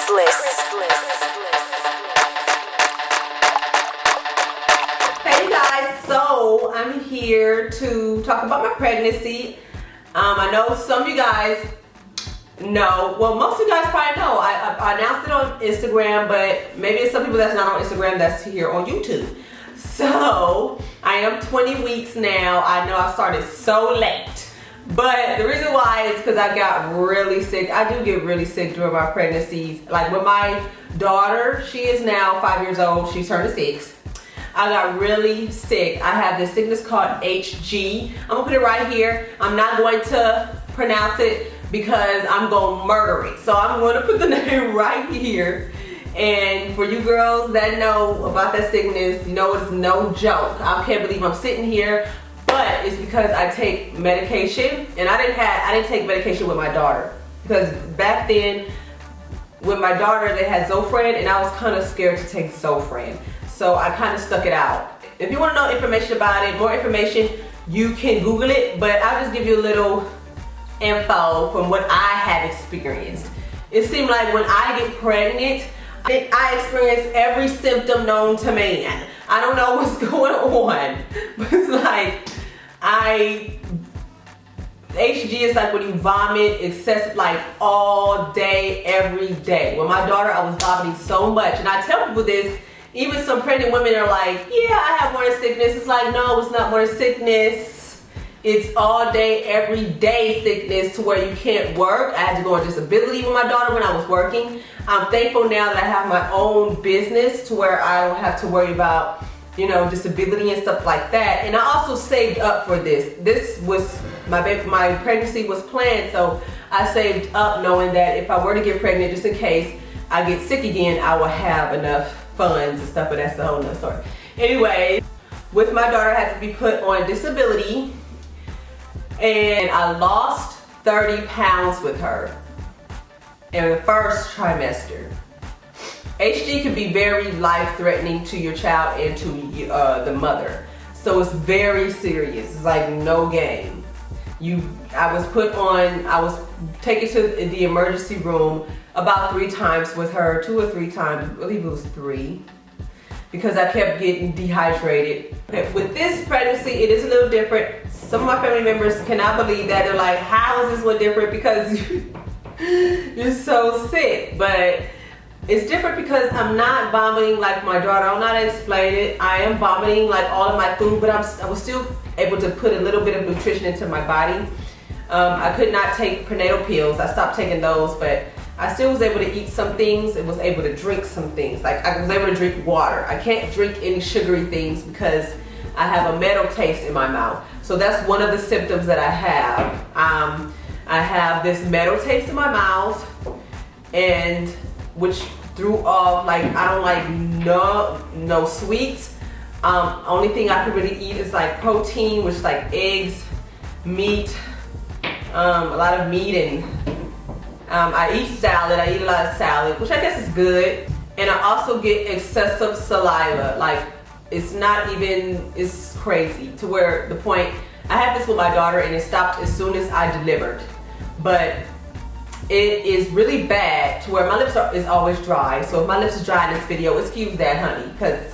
Hey guys, so I'm here to talk about my pregnancy. I know some of you guys know, well, most of you guys probably know. I announced it on Instagram, but maybe it's some people that's not on Instagram that's here on YouTube. So I am 20 weeks now. I know I started so late. But the reason why is because I got really sick. I do get really sick during my pregnancies. Like with my daughter, she is now 5 years old. She's turning 6. I got really sick. I have this sickness called HG. I'm gonna put it right here. I'm not going to pronounce it because I'm gonna murder it. So I'm gonna put the name right here. And for you girls that know about that sickness, you know it's no joke. I can't believe I'm sitting here. But it's because I take medication, and I didn't take medication with my daughter, because back then with my daughter they had Zofran, and I was kind of scared to take Zofran, so I kind of stuck it out. If you want to know information about it, more information, you can Google it, but I'll just give you a little info from what I have experienced. It seemed like when I get pregnant, I experience every symptom known to man. I don't know what's going on, but it's like HG is like when you vomit excessive, like all day, every day. With my daughter, I was vomiting so much, and I tell people this. Even some pregnant women are like, yeah, I have morning sickness. It's like, no, it's not morning sickness. It's all day, every day sickness to where you can't work. I had to go on disability with my daughter when I was working. I'm thankful now that I have my own business to where I don't have to worry about, you know, disability and stuff like that. And I also saved up for this. This was, my pregnancy was planned, so I saved up knowing that if I were to get pregnant, just in case I get sick again, I will have enough funds and stuff, but that's the whole nother story. Anyway, with my daughter, I had to be put on disability, and I lost 30 pounds with her in the first trimester. HG can be very life-threatening to your child and to the mother. So it's very serious. It's like no game. I was taken to the emergency room about 3 times with her, 2 or 3 times, I believe it was 3, because I kept getting dehydrated. With this pregnancy, it is a little different. Some of my family members cannot believe that. They're like, how is this one different? Because you're so sick. But it's different because I'm not vomiting like my daughter. I'm not explain it. I am vomiting like all of my food, but I was still able to put a little bit of nutrition into my body. I could not take prenatal pills. I stopped taking those, but I still was able to eat some things and was able to drink some things. Like I was able to drink water. I can't drink any sugary things because I have a metal taste in my mouth. So that's one of the symptoms that I have. I have this metal taste in my mouth, and which threw off, like I don't like no sweets. Only thing I can really eat is like protein, which is like eggs, meat, a lot of meat, and I eat salad. I eat a lot of salad, which I guess is good. And I also get excessive saliva. Like it's crazy to where the point, I had this with my daughter and it stopped as soon as I delivered. But it is really bad to where my lips is always dry. So if my lips is dry in this video, excuse that, honey, because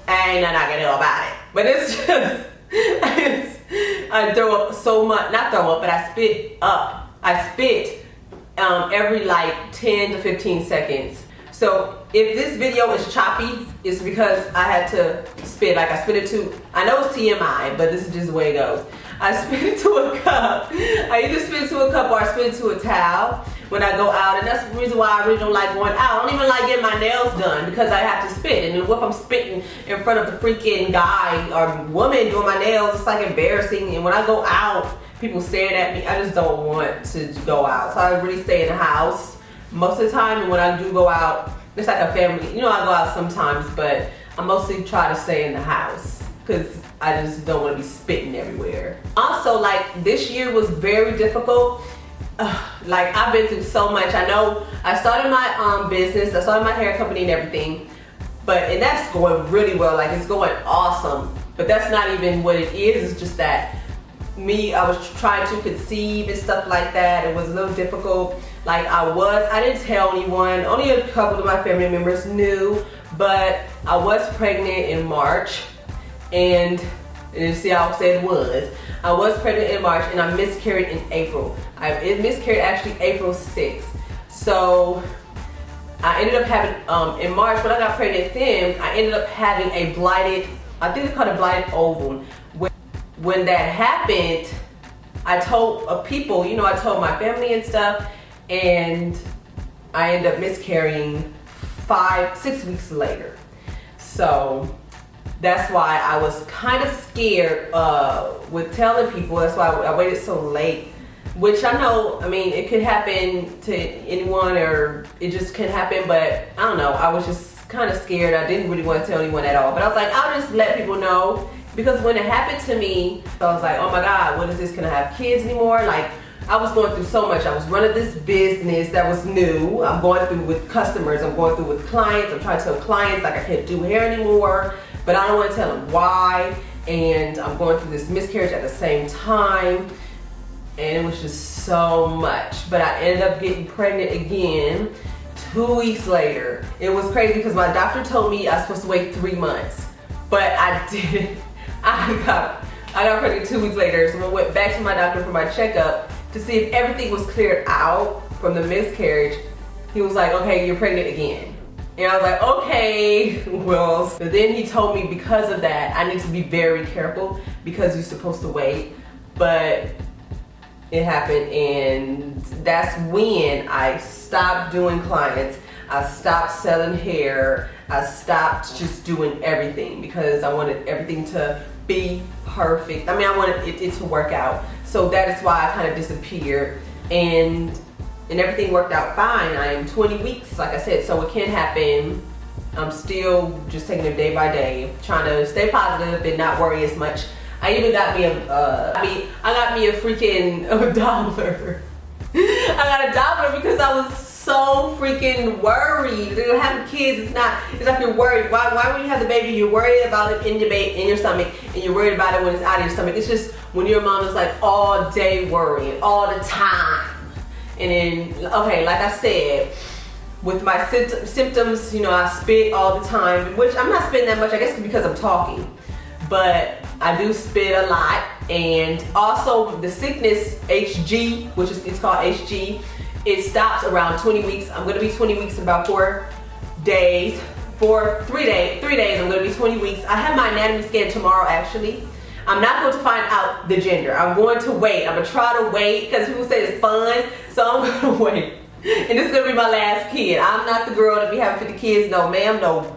I ain't nothing I can do about it. But it's just, I throw up so much, not throw up, but I spit up. I spit every like 10 to 15 seconds. So if this video is choppy, it's because I had to spit. Like I spit into, I know it's TMI, but this is just the way it goes. I spit into a cup. I either spit into a cup or I spit into a towel when I go out, and that's the reason why I really don't like going out. I don't even like getting my nails done because I have to spit. And what if I'm spitting in front of the freaking guy or woman doing my nails? It's like embarrassing. And when I go out, people staring at me. I just don't want to go out. So I really stay in the house most of the time. And when I do go out, it's like a family. You know, I go out sometimes, but I mostly try to stay in the house because I just don't want to be spitting everywhere. Also, like this year was very difficult. Like I've been through so much. I know I started my business. I started my hair company and everything, and that's going really well. Like it's going awesome. But that's not even what it is. It's just that I was trying to conceive and stuff like that. It was a little difficult. Like I didn't tell anyone. Only a couple of my family members knew, but I was pregnant in March, and you see how I said was. I was pregnant in March and I miscarried in April. It miscarried actually April 6th. So I ended up having, in March when I got pregnant then, I ended up having a blighted, I think it's called a blighted ovum. When that happened, I told people, you know, I told my family and stuff, and I ended up miscarrying 6 weeks later. So that's why I was kind of scared with telling people. That's why I waited so late, which I know, I mean, it could happen to anyone, or it just can happen, but I don't know. I was just kind of scared. I didn't really want to tell anyone at all, but I was like, I'll just let people know. Because when it happened to me, I was like, oh my God, what is this? Can I have kids anymore? Like, I was going through so much. I was running this business that was new. I'm going through with customers. I'm going through with clients. I'm trying to tell clients like I can't do hair anymore, but I don't want to tell them why. And I'm going through this miscarriage at the same time. And it was just so much. But I ended up getting pregnant again 2 weeks later. It was crazy because my doctor told me I was supposed to wait 3 months, but I didn't. I got pregnant 2 weeks later, so I went back to my doctor for my checkup to see if everything was cleared out from the miscarriage. He was like, okay, you're pregnant again. And I was like, okay, well, but then he told me because of that, I need to be very careful because you're supposed to wait. But it happened, and that's when I stopped doing clients. I stopped selling hair. I stopped just doing everything because I wanted everything to be perfect. I mean, I wanted it to work out. So that is why I kind of disappeared, and everything worked out fine. I am 20 weeks, like I said, so it can happen. I'm still just taking it day by day, trying to stay positive and not worry as much. I even got me I got me a freaking Doppler. I got a Doppler because I was so freaking worried. Having kids, it's like you're worried. Why when you have the baby, you're worried about it in your stomach, and you're worried about it when it's out of your stomach. It's just when your mom is like all day worrying, all the time. And then, okay, like I said, with my symptoms, you know, I spit all the time, which I'm not spitting that much, I guess because I'm talking. But I do spit a lot, and also the sickness HG, which is it's called HG, it stops around 20 weeks. I'm gonna be 20 weeks in about 4 days. 3 days, I'm gonna be 20 weeks. I have my anatomy scan tomorrow actually. I'm not going to find out the gender. I'm going to wait. I'm gonna try to wait because people say it's fun, so I'm gonna wait. And this is gonna be my last kid. I'm not the girl that be having 50 kids. No ma'am, no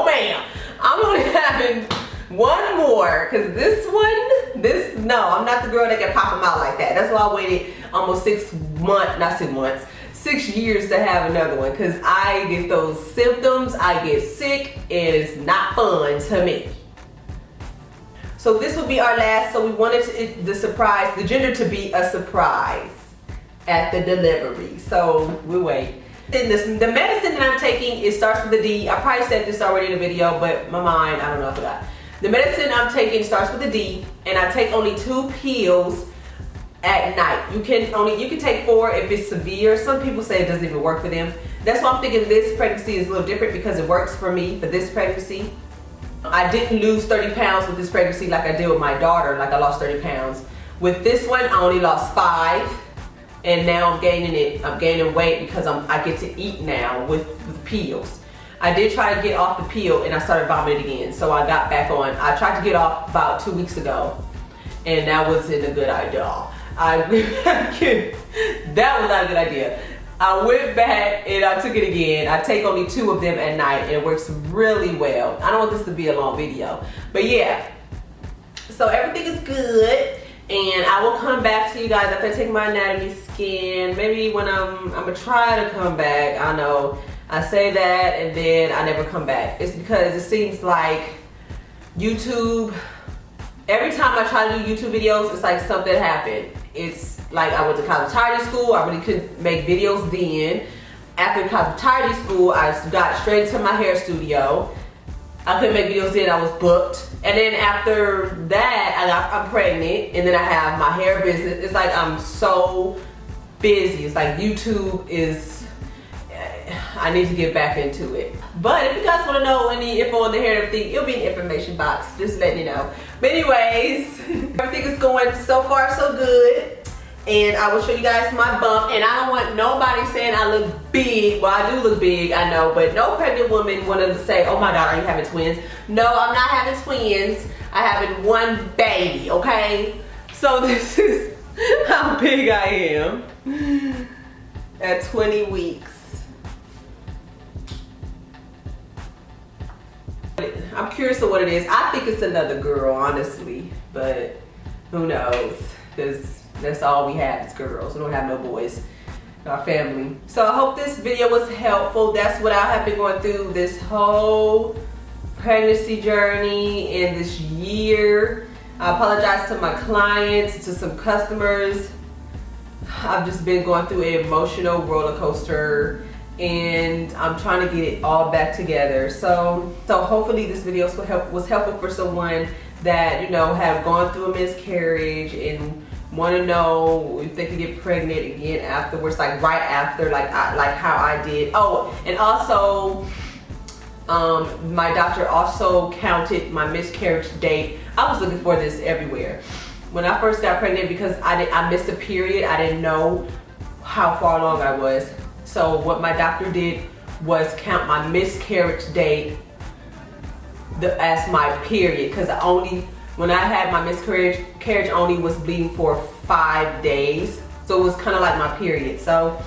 ma'am. I'm only having one more, because no, I'm not the girl that can pop them out like that. That's why I waited almost 6 years to have another one, because I get those symptoms, I get sick, it is not fun to me. So this will be our last, so we wanted the gender to be a surprise at the delivery. So we'll wait. Then the medicine that I'm taking, it starts with a D. I probably said this already in the video, but my mind, I don't know, I forgot. The medicine I'm taking starts with a D, and I take only 2 pills at night. You can take 4 if it's severe. Some people say it doesn't even work for them. That's why I'm thinking this pregnancy is a little different, because it works for me for this pregnancy. I didn't lose 30 pounds with this pregnancy like I did with my daughter, like I lost 30 pounds. With this one, I only lost 5, and now I'm gaining weight because I get to eat now with pills. I did try to get off the pill, and I started vomiting again, so I got back on. I tried to get off about 2 weeks ago, and that wasn't a good idea. That was not a good idea. I went back and I took it again. I take only 2 of them at night, and it works really well. I don't want this to be a long video, but yeah. So everything is good, and I will come back to you guys after I take my anatomy scan. Maybe when I'm gonna try to come back. I know I say that and then I never come back. It's because it seems like YouTube, every time I try to do YouTube videos, it's like something happened. It's like I went to cosmetology school. I really couldn't make videos then. After cosmetology school, I got straight to my hair studio. I couldn't make videos then, I was booked. And then after that, I'm pregnant, and then I have my hair business. It's like I'm so busy. It's like YouTube is, I need to get back into it. But if you guys want to know any info on the hair and everything, it'll be in the information box. Just letting you know. But anyways, everything is going so far so good. And I will show you guys my bump. And I don't want nobody saying I look big. Well, I do look big, I know. But no pregnant woman wanted to say, oh my God, are you having twins? No, I'm not having twins. I'm having one baby, okay? So this is how big I am at 20 weeks. I'm curious of what it is. I think it's another girl, honestly. But who knows? Because that's all we have is girls. We don't have no boys in our family. So I hope this video was helpful. That's what I have been going through this whole pregnancy journey and this year. I apologize to my clients, to some customers. I've just been going through an emotional roller coaster, and I'm trying to get it all back together. So hopefully this video was helpful for someone that, you know, have gone through a miscarriage and want to know if they can get pregnant again afterwards, like right after, like how I did. Oh, and also my doctor also counted my miscarriage date. I was looking for this everywhere when I first got pregnant, because I missed a period. I didn't know how far along I was. So what my doctor did was count my miscarriage date as my period, because when I had my miscarriage, only was bleeding for 5 days. So it was kind of like my period. So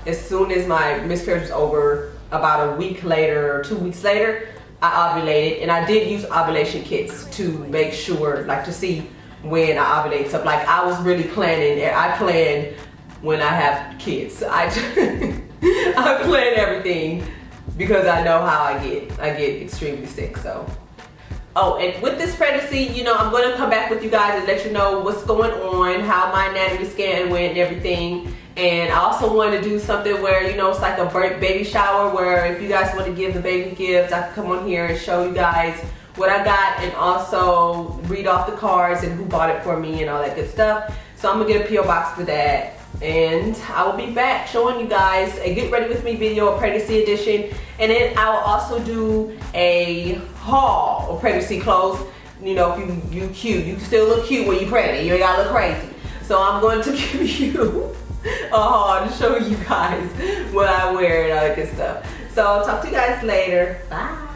as soon as my miscarriage was over, about a week later or 2 weeks later, I ovulated. And I did use ovulation kits to make sure, like to see when I ovulate. So like I was really planning. I plan when I have kids. I plan everything because I know how I get. I get extremely sick, so. Oh, and with this pregnancy, you know, I'm going to come back with you guys and let you know what's going on, how my anatomy scan went and everything. And I also want to do something where, you know, it's like a baby shower, where if you guys want to give the baby gifts, I can come on here and show you guys what I got, and also read off the cards and who bought it for me and all that good stuff. So I'm going to get a P.O. box for that. And I will be back showing you guys a get ready with me video, a pregnancy edition, and then I will also do a haul of pregnancy clothes. You know, if you cute, you can still look cute when you're pregnant. You ain't gotta look crazy. So I'm going to give you a haul to show you guys what I wear and all that good stuff. So I'll talk to you guys later. Bye.